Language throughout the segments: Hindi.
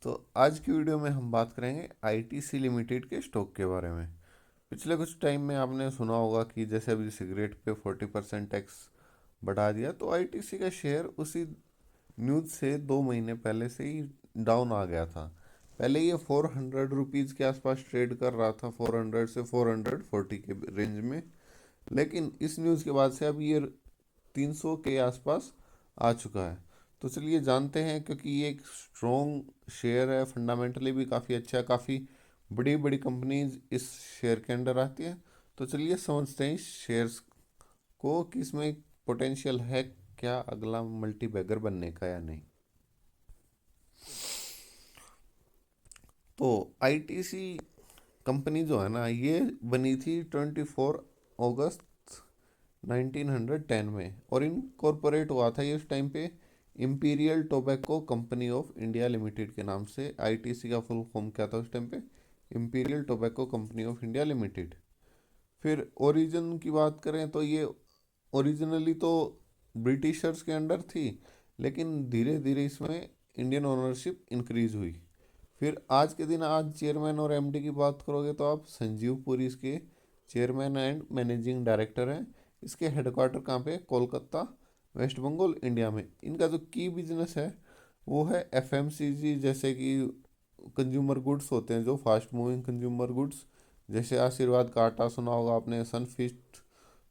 तो आज की वीडियो में हम बात करेंगे आईटीसी लिमिटेड के स्टॉक के बारे में। पिछले कुछ टाइम में आपने सुना होगा कि जैसे अभी सिगरेट पे 40% टैक्स बढ़ा दिया, तो आईटीसी का शेयर उसी न्यूज़ से 2 महीने पहले से ही डाउन आ गया था। पहले ये 400 रुपीज़ के आसपास ट्रेड कर रहा था, 400 से 440 के रेंज में। लेकिन इस न्यूज़ के बाद से अब ये 300 के आसपास आ चुका है। तो चलिए जानते हैं, क्योंकि ये एक स्ट्रॉन्ग शेयर है, फंडामेंटली भी काफ़ी अच्छा है, काफ़ी बड़ी बड़ी कंपनीज इस शेयर के अंडर आती है। तो चलिए समझते हैं इस शेयर्स को कि इसमें पोटेंशियल है क्या अगला मल्टी बैगर बनने का या नहीं। तो आईटीसी कंपनी जो है ना, ये बनी थी 24 अगस्त 1910 में और इनकॉर्पोरेट हुआ था ये उस टाइम पे imperial tobacco company of India limited के नाम से। आईटीसी का फुल फॉर्म क्या था उस टाइम पे? Imperial tobacco company of India limited. फिर ओरिजिन की बात करें तो ये ओरिजिनली तो ब्रिटिशर्स के अंडर थी, लेकिन धीरे धीरे इसमें इंडियन ओनरशिप इंक्रीज हुई। फिर आज के दिन आज चेयरमैन और एमडी की बात करोगे तो आप संजीव पुरी इसके चेयरमैन एंड मैनेजिंग डायरेक्टर हैं। इसके हेडक्वार्टर कहाँ पे? कोलकाता, वेस्ट बंगाल, इंडिया में। इनका जो की बिजनेस है वो है एफएमसीजी, जैसे कि कंज्यूमर गुड्स होते हैं जो फास्ट मूविंग कंज्यूमर गुड्स, जैसे आशीर्वाद का आटा सुना होगा आपने, सनफिस्ट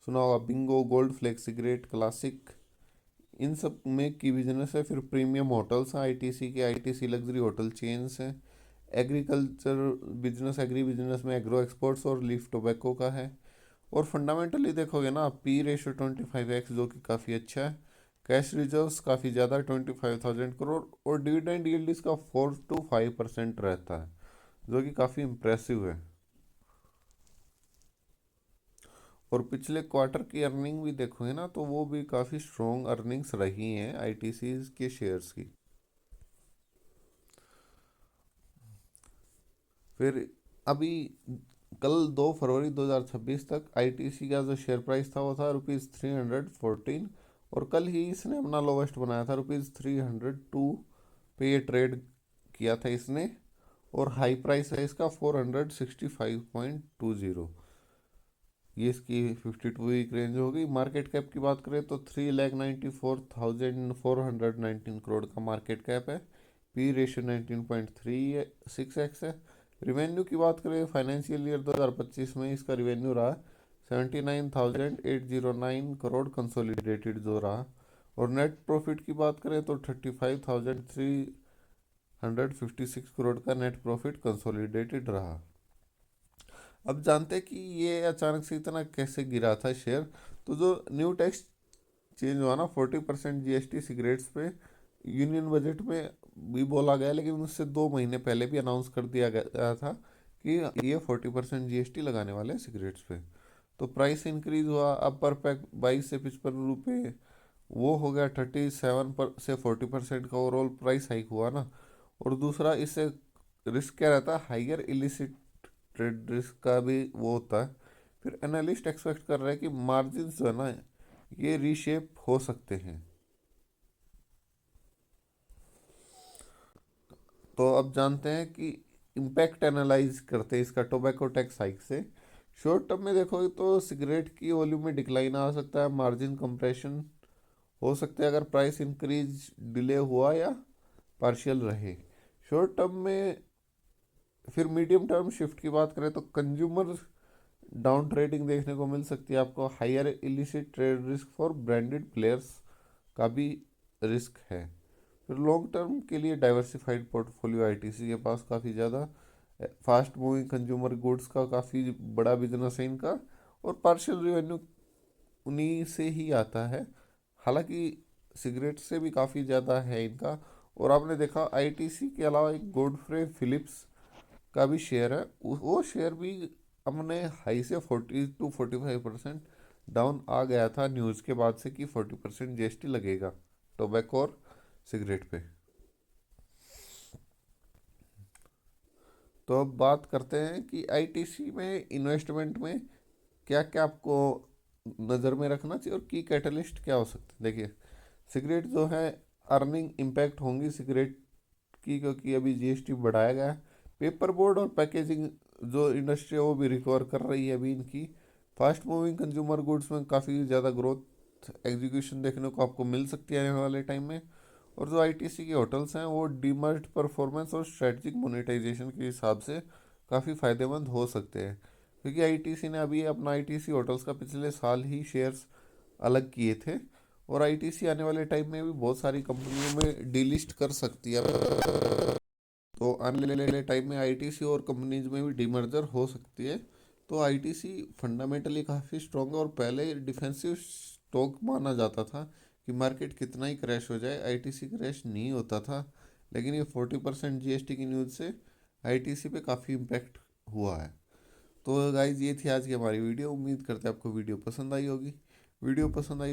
सुना होगा, Bingo, Gold Flakes, cigarette, classic, इन सब में की बिजनेस है। फिर प्रीमियम होटल्स हैं आईटीसी के, आईटीसी लग्जरी होटल चेन्स हैं। एग्रीकल्चर बिजनेस, एग्री बिजनेस में एग्रो एक्सपोर्ट्स और लीफ टोबैको का है। और फंडामेंटली देखोगे ना, पी रेशो 25x जो कि काफ़ी अच्छा है। कैश रिजर्व्स काफ़ी ज़्यादा, 25,000 करोड़। और डिविडेंड यील्ड इसका 4 to 5% रहता है, जो कि काफ़ी इम्प्रेसिव है। और पिछले क्वार्टर की अर्निंग भी देखोगे ना, तो वो भी काफ़ी स्ट्रॉन्ग अर्निंग्स रही हैं आईटीसी के शेयर्स की। फिर अभी कल 2 फरवरी 2026 तक आईटीसी का जो शेयर प्राइस था वो था ₹314। और कल ही इसने अपना लोवेस्ट बनाया था ₹302 पे ये ट्रेड किया था इसने। और हाई प्राइस है इसका 465.20। ये इसकी 52 वीक रेंज होगी। मार्केट कैप की बात करें तो 3,94,419 करोड़ का मार्केट कैप है। पी रेशियो 19.36x है। रिवेन्यू की बात करें, फाइनेंशियल ईयर 2025 में इसका रिवेन्यू रहा 79,809 करोड़ कंसोलिडेटेड जो रहा। और नेट प्रॉफिट की बात करें तो 35,356 करोड़ का नेट प्रॉफिट कंसोलिडेटेड रहा। अब जानते हैं कि ये अचानक से इतना कैसे गिरा था शेयर। तो जो न्यू टैक्स चेंज हुआ ना, 40% जीएसटी सिगरेट्स पे, यूनियन बजट में भी बोला गया, लेकिन उससे 2 महीने पहले भी अनाउंस कर दिया गया था कि ये 40% जीएसटी लगाने वाले हैं सिगरेट्स पे। तो प्राइस इंक्रीज हुआ, अब पर पैक 22 से 55 रुपये वो हो गया। 37 से 40% का ओवरऑल प्राइस हाइक हुआ ना। और दूसरा इससे रिस्क क्या रहता है? हाइयर इलिसिट ट्रेड रिस्क का भी वो होता है। फिर एनालिस्ट एक्सपेक्ट कर रहे हैं कि मार्जिन जो है ना, ये रीशेप हो सकते हैं। तो अब जानते हैं कि इम्पैक्ट एनालाइज करते हैं इसका टोबैको टैक्स हाइक से। शॉर्ट टर्म में देखोगे तो सिगरेट की वॉल्यूम में डिक्लाइन आ सकता है, मार्जिन कंप्रेशन हो सकता है अगर प्राइस इंक्रीज डिले हुआ या पार्शियल रहे शॉर्ट टर्म में। फिर मीडियम टर्म शिफ्ट की बात करें तो कंज्यूमर डाउन ट्रेडिंग देखने को मिल सकती है आपको। Higher illicit trade risk for branded players का भी रिस्क है। फिर लॉन्ग टर्म के लिए डाइवर्सिफाइड पोर्टफोलियो आईटीसी के पास काफ़ी ज़्यादा फास्ट मूविंग कंज्यूमर गुड्स का काफ़ी बड़ा बिजनेस है इनका। और पार्शियल रिवेन्यू उन्हीं से ही आता है, हालांकि सिगरेट से भी काफ़ी ज़्यादा है इनका। और आपने देखा आईटीसी के अलावा एक गॉडफ्रे फिलिप्स का भी शेयर है, वो शेयर भी हमने हाई से 40 to 45% डाउन आ गया था न्यूज़ के बाद से कि 40% जीएसटी लगेगा टोबैको और सिगरेट पे। तो अब बात करते हैं कि आईटीसी में इन्वेस्टमेंट में क्या क्या आपको नज़र में रखना चाहिए और की कैटलिस्ट क्या हो सकते हैं। देखिए, सिगरेट जो है, अर्निंग इम्पैक्ट होंगी सिगरेट की, क्योंकि अभी जीएसटी बढ़ाया गया है। पेपर बोर्ड और पैकेजिंग जो इंडस्ट्री है वो भी रिकवर कर रही है अभी इनकी। फास्ट मूविंग कंज्यूमर गुड्स में काफ़ी ज़्यादा ग्रोथ एग्जीक्यूशन देखने को आपको मिल सकती है आने वाले टाइम में। और जो आईटीसी के होटल्स हैं वो डीमर्ज्ड परफॉर्मेंस और स्ट्रेटजिक मोनेटाइजेशन के हिसाब से काफ़ी फायदेमंद हो सकते हैं, क्योंकि आईटीसी ने अभी अपना आईटीसी होटल्स का पिछले साल ही शेयर्स अलग किए थे। और आईटीसी आने वाले टाइम में भी बहुत सारी कंपनियों में डीलिस्ट कर सकती है। तो आने वाले टाइम में आईटीसी और कंपनीज में भी डीमर्जर हो सकती है। तो आईटीसी फंडामेंटली काफ़ी स्ट्रॉन्ग है, और पहले डिफेंसिव स्टॉक माना जाता था कि मार्केट कितना ही क्रैश हो जाए आईटीसी क्रैश नहीं होता था। लेकिन ये 40% जीएसटी की न्यूज़ से आईटीसी पे काफ़ी इम्पैक्ट हुआ है। तो गाइज ये थी आज की हमारी वीडियो। उम्मीद करते हैं आपको वीडियो पसंद आई होगी। वीडियो पसंद आई